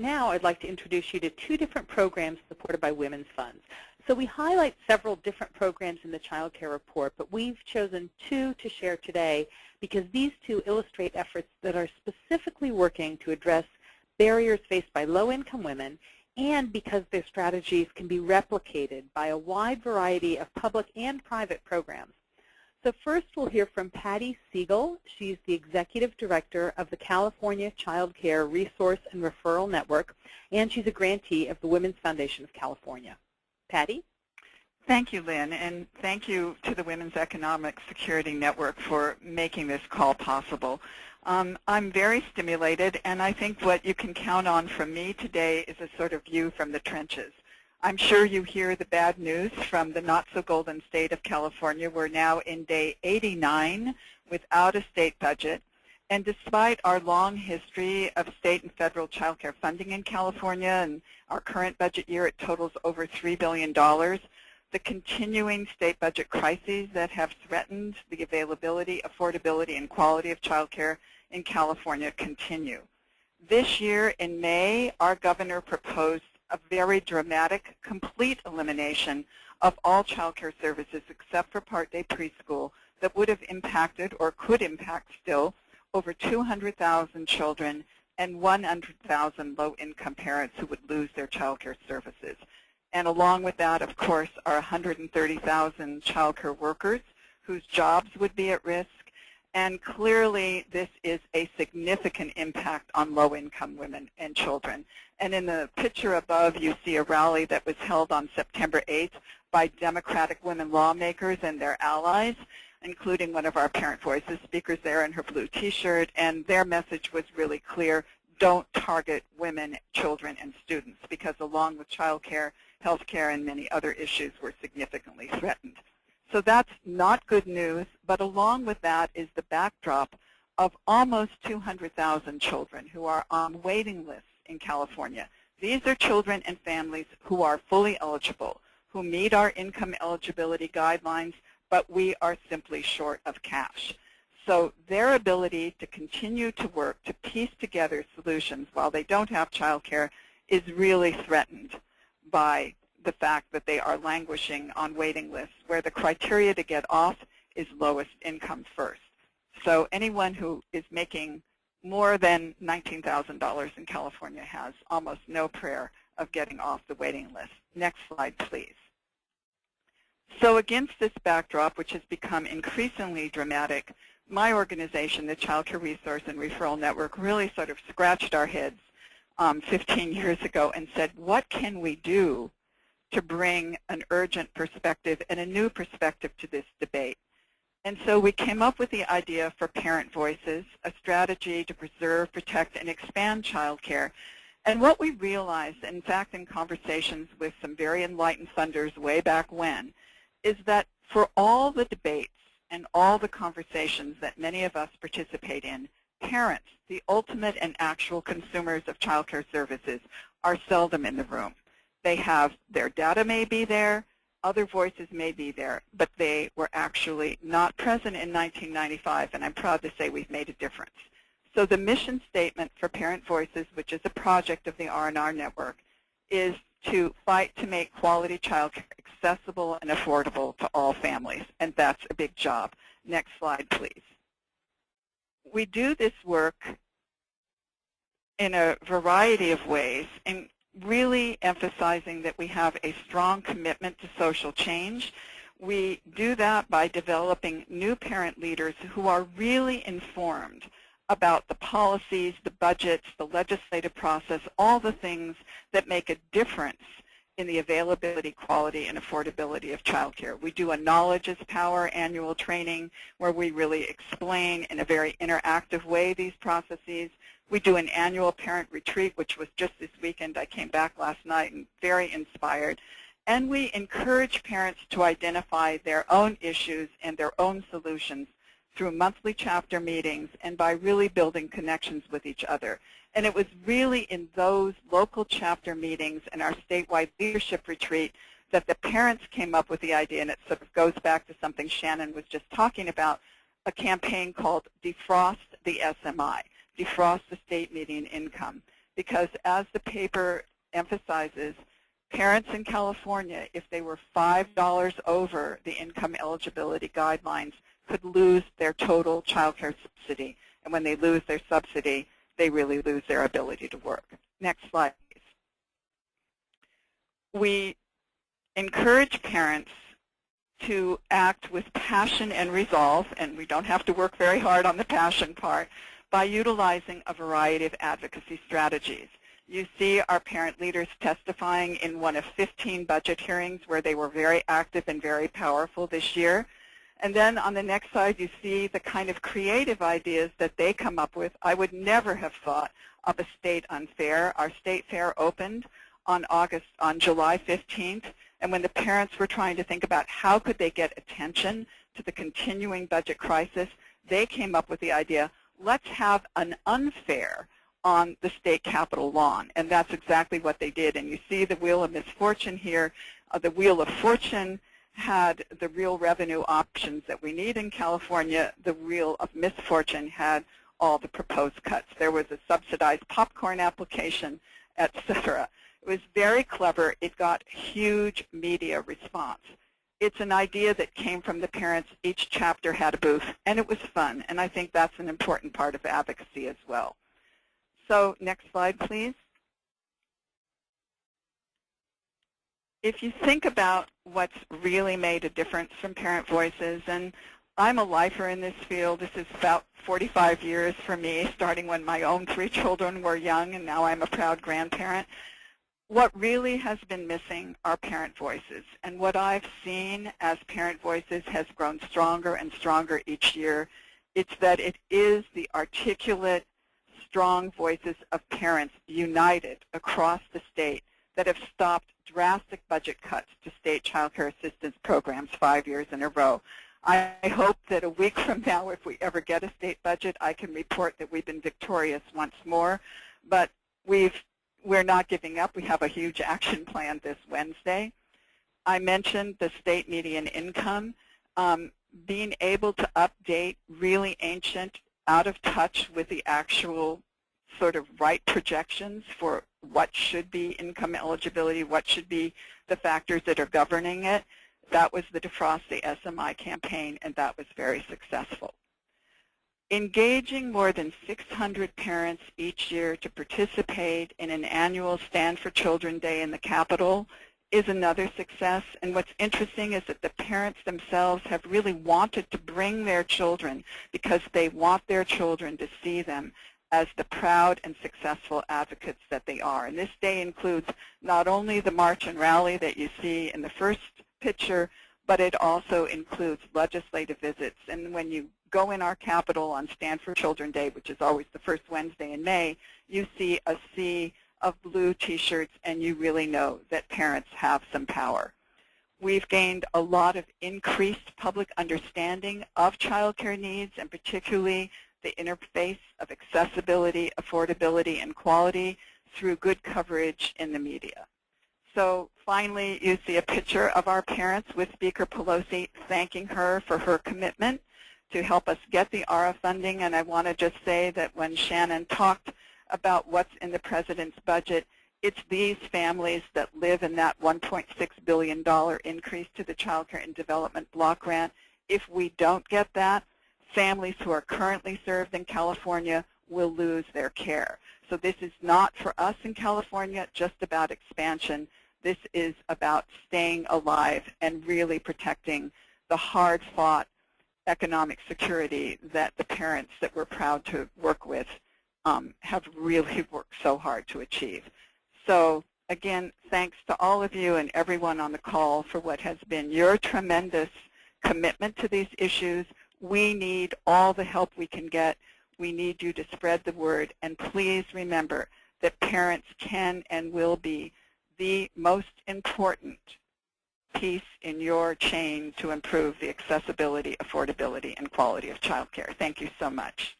now I'd like to introduce you to two different programs supported by Women's Funds. So we highlight several different programs in the Child Care Report, but we've chosen two to share today because these two illustrate efforts that are specifically working to address barriers faced by low-income women, and because their strategies can be replicated by a wide variety of public and private programs. So first we'll hear from Patty Siegel. She's the Executive Director of the California Child Care Resource and Referral Network, and she's a grantee of the Women's Foundation of California. Patty? Thank you, Lynn, and thank you to the Women's Economic Security Network for making this call possible. I'm very stimulated, and I think what you can count on from me today is a sort of view from the trenches. I'm sure you hear the bad news from the not-so-golden state of California. We're now in day 89 without a state budget. And despite our long history of state and federal child care funding in California, and our current budget year, it totals over $3 billion, the continuing state budget crises that have threatened the availability, affordability, and quality of child care in California continue. This year in May, our governor proposed a very dramatic, complete elimination of all child care services except for part-day preschool that would have impacted or could impact still over 200,000 children and 100,000 low-income parents who would lose their child care services. And along with that, of course, are 130,000 child care workers whose jobs would be at risk. And clearly, this is a significant impact on low-income women and children. And in the picture above, you see a rally that was held on September 8th by Democratic women lawmakers and their allies, including one of our Parent Voices speakers there in her blue T-shirt. And their message was really clear: don't target women, children, and students, because along with child care, health care, and many other issues, we're significantly threatened. So that's not good news, but along with that is the backdrop of almost 200,000 children who are on waiting lists in California. These are children and families who are fully eligible, who meet our income eligibility guidelines, but we are simply short of cash. So their ability to continue to work to piece together solutions while they don't have child care is really threatened by the fact that they are languishing on waiting lists where the criteria to get off is lowest income first. So anyone who is making more than $19,000 in California has almost no prayer of getting off the waiting list. Next slide, please. So against this backdrop, which has become increasingly dramatic, my organization, the Child Care Resource and Referral Network, really sort of scratched our heads 15 years ago and said, what can we do to bring an urgent perspective and a new perspective to this debate? And so we came up with the idea for Parent Voices, a strategy to preserve, protect, and expand child care. And what we realized, in fact, in conversations with some very enlightened funders way back when, is that for all the debates and all the conversations that many of us participate in, parents, the ultimate and actual consumers of child care services, are seldom in the room. They have, their data may be there, other voices may be there, but they were actually not present in 1995, and I'm proud to say we've made a difference. So the mission statement for Parent Voices, which is a project of the R&R Network, is to fight to make quality child care accessible and affordable to all families, and that's a big job. Next slide, please. We do this work in a variety of ways, and really emphasizing that we have a strong commitment to social change. We do that by developing new parent leaders who are really informed about the policies, the budgets, the legislative process, all the things that make a difference in the availability, quality, and affordability of child care. We do a Knowledge is Power annual training where we really explain in a very interactive way these processes. We do an annual parent retreat, which was just this weekend. I came back last night and very inspired. And we encourage parents to identify their own issues and their own solutions through monthly chapter meetings and by really building connections with each other. And it was really in those local chapter meetings and our statewide leadership retreat that the parents came up with the idea, and it sort of goes back to something Shannon was just talking about, a campaign called Defrost the SMI, Defrost the State Median Income. because as the paper emphasizes, parents in California, if they were $5 over the income eligibility guidelines, could lose their total child care subsidy. And when they lose their subsidy, they really lose their ability to work. Next slide, please. We encourage parents to act with passion and resolve, and we don't have to work very hard on the passion part, by utilizing a variety of advocacy strategies. You see our parent leaders testifying in one of 15 budget hearings where they were very active and very powerful this year. And then on the next slide, you see the kind of creative ideas that they come up with. I would never have thought of a state unfair. Our state fair opened on July 15th, and when the parents were trying to think about how could they get attention to the continuing budget crisis, they came up with the idea, let's have an unfair on the state capitol lawn. And that's exactly what they did. And you see the Wheel of Misfortune here. The Wheel of Fortune had the real revenue options that we need in California. The Wheel of Misfortune had all the proposed cuts. There was a subsidized popcorn application, etc. It was very clever. It got huge media response. It's an idea that came from the parents. Each chapter had a booth, and it was fun. And I think that's an important part of advocacy as well. So next slide, please. If you think about what's really made a difference from parent voices, and I'm a lifer in this field. This is about 45 years for me, starting when my own 3 children were young, and now I'm a proud grandparent. What really has been missing are parent voices. And what I've seen as parent voices has grown stronger and stronger each year. It's that it is the articulate, strong voices of parents united across the state that have stopped drastic budget cuts to state child care assistance programs 5 years in a row. I hope that a week from now, if we ever get a state budget, I can report that we've been victorious once more. But we're not giving up. We have a huge action plan this Wednesday. I mentioned the state median income. Being able to update really ancient, out of touch with the actual sort of right projections for what should be income eligibility, what should be the factors that are governing it. That was the Defrost the SMI campaign, and that was very successful. Engaging more than 600 parents each year to participate in an annual Stand for Children Day in the Capitol is another success. And what's interesting is that the parents themselves have really wanted to bring their children because they want their children to see them as the proud and successful advocates that they are. And this day includes not only the march and rally that you see in the first picture, but it also includes legislative visits. And when you go in our Capitol on Stand for Children Day, which is always the first Wednesday in May, you see a sea of blue T-shirts, and you really know that parents have some power. We've gained a lot of increased public understanding of child care needs, and particularly the interface of accessibility, affordability, and quality through good coverage in the media. So finally, you see a picture of our parents with Speaker Pelosi thanking her for her commitment to help us get the ARA funding. And I want to just say that when Shannon talked about what's in the President's budget, it's these families that live in that $1.6 billion increase to the Child Care and Development Block Grant. If we don't get that, families who are currently served in California will lose their care. So this is not for us in California just about expansion. This is about staying alive and really protecting the hard-fought economic security that the parents that we're proud to work with have really worked so hard to achieve. So again, thanks to all of you and everyone on the call for what has been your tremendous commitment to these issues. We need all the help we can get. We need you to spread the word. And please remember that parents can and will be the most important piece in your chain to improve the accessibility, affordability, and quality of child care. Thank you so much.